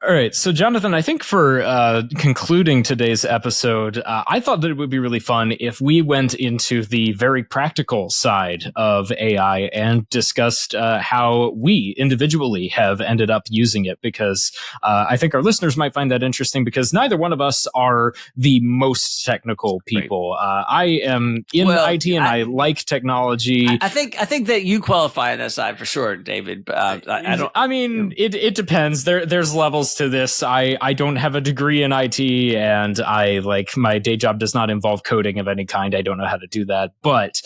All right. So, Jonathan, I think for concluding today's episode, I thought that it would be really fun if we went into the very practical side of AI and discussed how we individually have ended up using it, because I think our listeners might find that interesting because neither one of us are the most technical people. I am in IT and I like technology. I think that you qualify on that side for sure, David. But I don't. I mean, it depends. There's levels to this. I don't have a degree in IT, and my day job does not involve coding of any kind. I don't know how to do that. But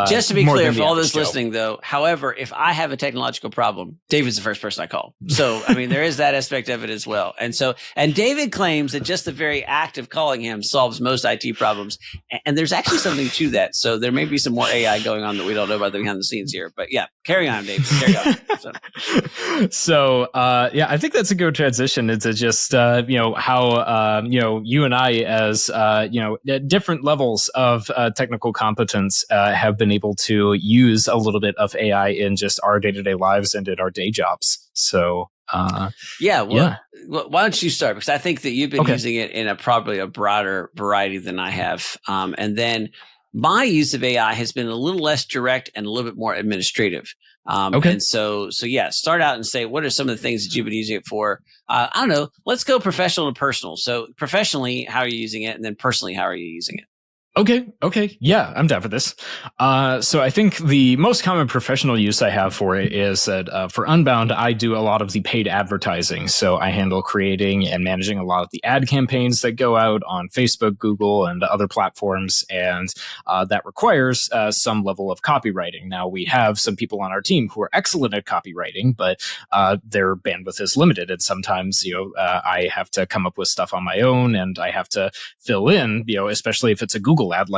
just to be clear, for all those listening, though, however, if I have a technological problem, David's the first person I call. So I mean, there is that aspect of it as well. And David claims that just the very act of calling him solves most IT problems. And there's actually something to that. So there may be some more AI going on that we don't know about behind the scenes here. But yeah, carry on, David. Carry on. So I think that's a good transition into just how you and I, as at different levels of technical competence, have been able to use a little bit of AI in just our day-to-day lives and in our day jobs. So why don't you start? Because I think that you've been using it in probably a broader variety than I have. And then my use of AI has been a little less direct and a little bit more administrative. And so start out and say, what are some of the things that you've been using it for? I don't know. Let's go professional to personal. So professionally, how are you using it? And then personally, how are you using it? Okay. Yeah, I'm down for this. So I think the most common professional use I have for it is that for Unbound, I do a lot of the paid advertising. So I handle creating and managing a lot of the ad campaigns that go out on Facebook, Google, and other platforms. And that requires some level of copywriting. Now, we have some people on our team who are excellent at copywriting, but their bandwidth is limited. And sometimes, I have to come up with stuff on my own, and I have to fill in, especially if it's a Google ad,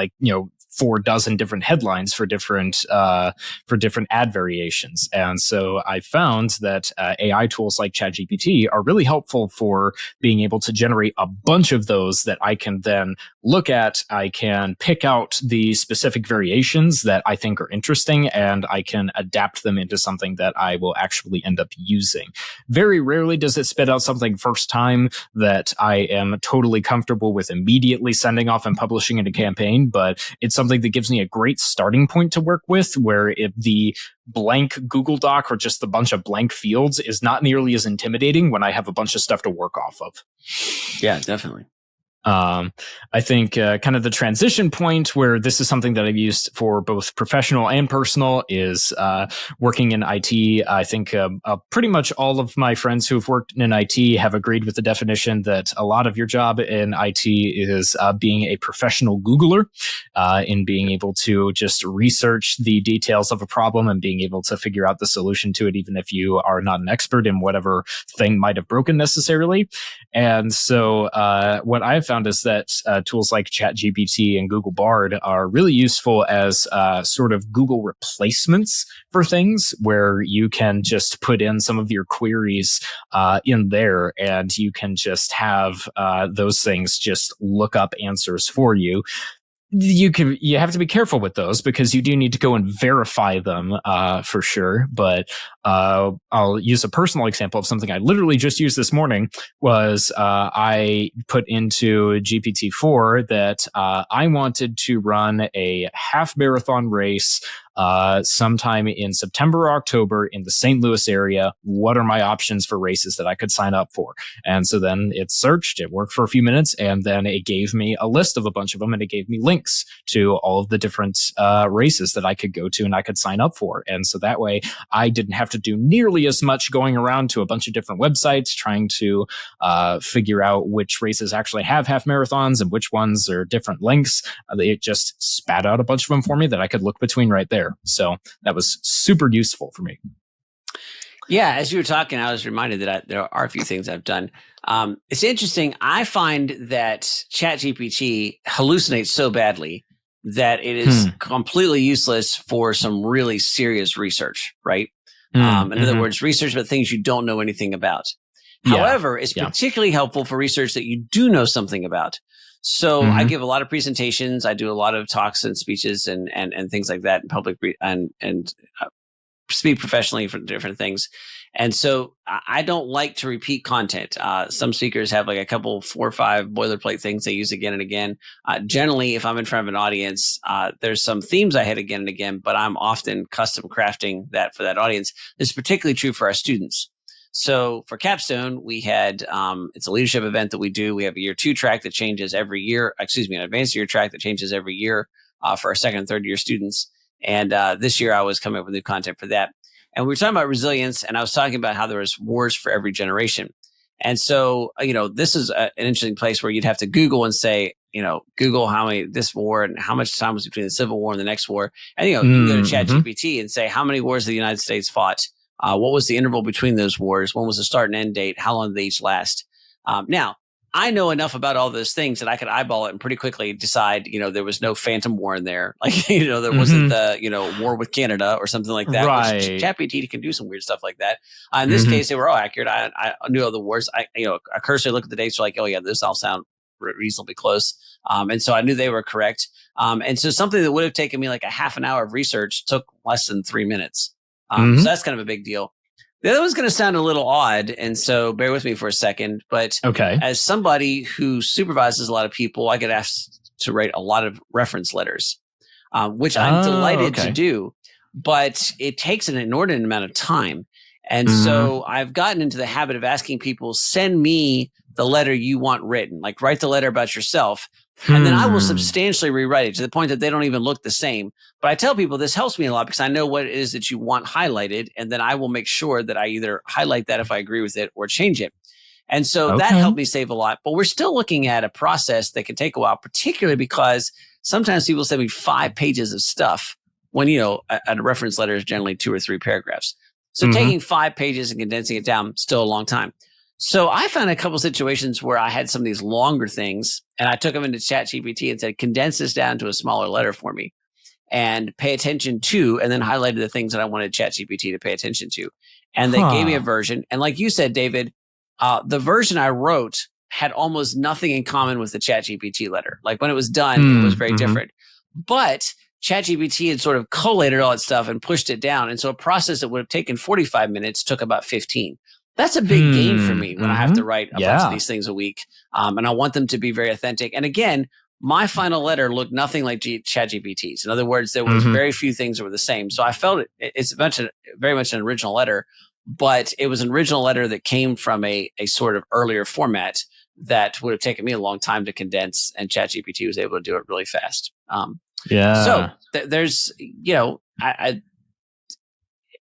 4 dozen different headlines for different ad variations. And so I found that AI tools like ChatGPT are really helpful for being able to generate a bunch of those that I can then look at. I can pick out the specific variations that I think are interesting, and I can adapt them into something that I will actually end up using. Very rarely does it spit out something first time that I am totally comfortable with immediately sending off and publishing in a campaign, but it's something that gives me a great starting point to work with, where if the blank Google Doc or just a bunch of blank fields is not nearly as intimidating when I have a bunch of stuff to work off of. Yeah, definitely. I think kind of the transition point where this is something that I've used for both professional and personal is working in IT. I think pretty much all of my friends who have worked in IT have agreed with the definition that a lot of your job in IT is being a professional Googler, in being able to just research the details of a problem and being able to figure out the solution to it, even if you are not an expert in whatever thing might have broken necessarily. And so what I've found is that tools like ChatGPT and Google Bard are really useful as sort of Google replacements for things, where you can just put in some of your queries in there, and you can just have those things just look up answers for you. You have to be careful with those because you do need to go and verify them for sure. But I'll use a personal example of something I literally just used this morning. Was I put into GPT-4 that I wanted to run a half marathon race sometime in September or October in the St. Louis area. What are my options for races that I could sign up for? And so then it searched, it worked for a few minutes, and then it gave me a list of a bunch of them, and it gave me links to all of the different races that I could go to and I could sign up for. And so that way I didn't have to do nearly as much going around to a bunch of different websites trying to figure out which races actually have half marathons and which ones are different lengths. It just spat out a bunch of them for me that I could look between right there. So that was super useful for me. Yeah, as you were talking, I was reminded that there are a few things I've done. It's interesting. I find that ChatGPT hallucinates so badly that it is completely useless for some really serious research, right? In other words, research about things you don't know anything about. Yeah. However, it's particularly helpful for research that you do know something about. So I give a lot of presentations. I do a lot of talks and speeches and things like that in public speak professionally for different things. And so I don't like to repeat content. Some speakers have like a couple, 4 or 5 boilerplate things they use again and again. Generally, if I'm in front of an audience, there's some themes I hit again and again, but I'm often custom crafting that for that audience. This is particularly true for our students. So for Capstone, we had, it's a leadership event that we do. We have a year 2 track that changes every year, an advanced year track that changes every year for our second and third year students. And this year I was coming up with new content for that. And we were talking about resilience, and I was talking about how there was wars for every generation. And so, this is an interesting place where you'd have to Google and say, Google how many this war and how much time was between the Civil War and the next war. And, you can go to ChatGPT and say, how many wars the United States fought? What was the interval between those wars? When was the start and end date? How long did they each last? Now, I know enough about all those things that I could eyeball it and pretty quickly decide, there was no Phantom War in there. Like, there wasn't the, war with Canada or something like that. Right. Which ChatGPT can do some weird stuff like that. In this case, they were all accurate. I knew all the wars. I cursory look at the dates, like, oh yeah, this all sound reasonably close. And so I knew they were correct. And so something that would have taken me like a half an hour of research took less than 3 minutes. So that's kind of a big deal. The other one's going to sound a little odd, and so bear with me for a second. But as somebody who supervises a lot of people, I get asked to write a lot of reference letters, which I'm delighted to do. But it takes an inordinate amount of time. And so I've gotten into the habit of asking people, send me the letter you want written, like write the letter about yourself. And then I will substantially rewrite it to the point that they don't even look the same. But I tell people this helps me a lot because I know what it is that you want highlighted. And then I will make sure that I either highlight that if I agree with it or change it. And so that helped me save a lot. But we're still looking at a process that can take a while, particularly because sometimes people send me 5 pages of stuff when, a reference letter is generally 2 or 3 paragraphs. So taking 5 pages and condensing it down, still a long time. So I found a couple situations where I had some of these longer things and I took them into ChatGPT and said, condense this down to a smaller letter for me and pay attention to, and then highlighted the things that I wanted ChatGPT to pay attention to. And they gave me a version. And like you said, David, the version I wrote had almost nothing in common with the ChatGPT letter. Like when it was done, it was very different. But ChatGPT had sort of collated all that stuff and pushed it down. And so a process that would have taken 45 minutes took about 15. That's a big gain for me when I have to write a bunch of these things a week. And I want them to be very authentic. And again, my final letter looked nothing like ChatGPT's. In other words, there was very few things that were the same. So I felt it's very much an original letter, but it was an original letter that came from a sort of earlier format that would have taken me a long time to condense, and ChatGPT was able to do it really fast. So there's,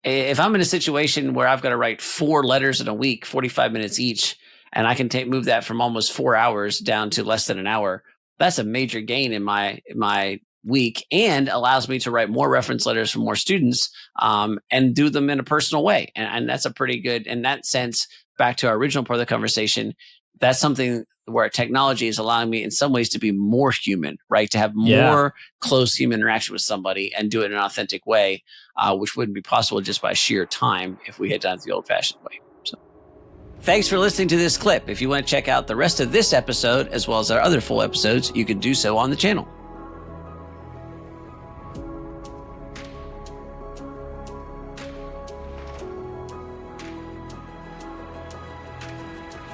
if I'm in a situation where I've got to write 4 letters in a week, 45 minutes each, and I can move that from almost 4 hours down to less than an hour, that's a major gain in my week and allows me to write more reference letters for more students and do them in a personal way. And that's a pretty good, in that sense, back to our original part of the conversation, that's something where technology is allowing me in some ways to be more human, right? To have more close human interaction with somebody and do it in an authentic way, which wouldn't be possible just by sheer time if we had done it the old-fashioned way. So, thanks for listening to this clip. If you want to check out the rest of this episode, as well as our other full episodes, you can do so on the channel.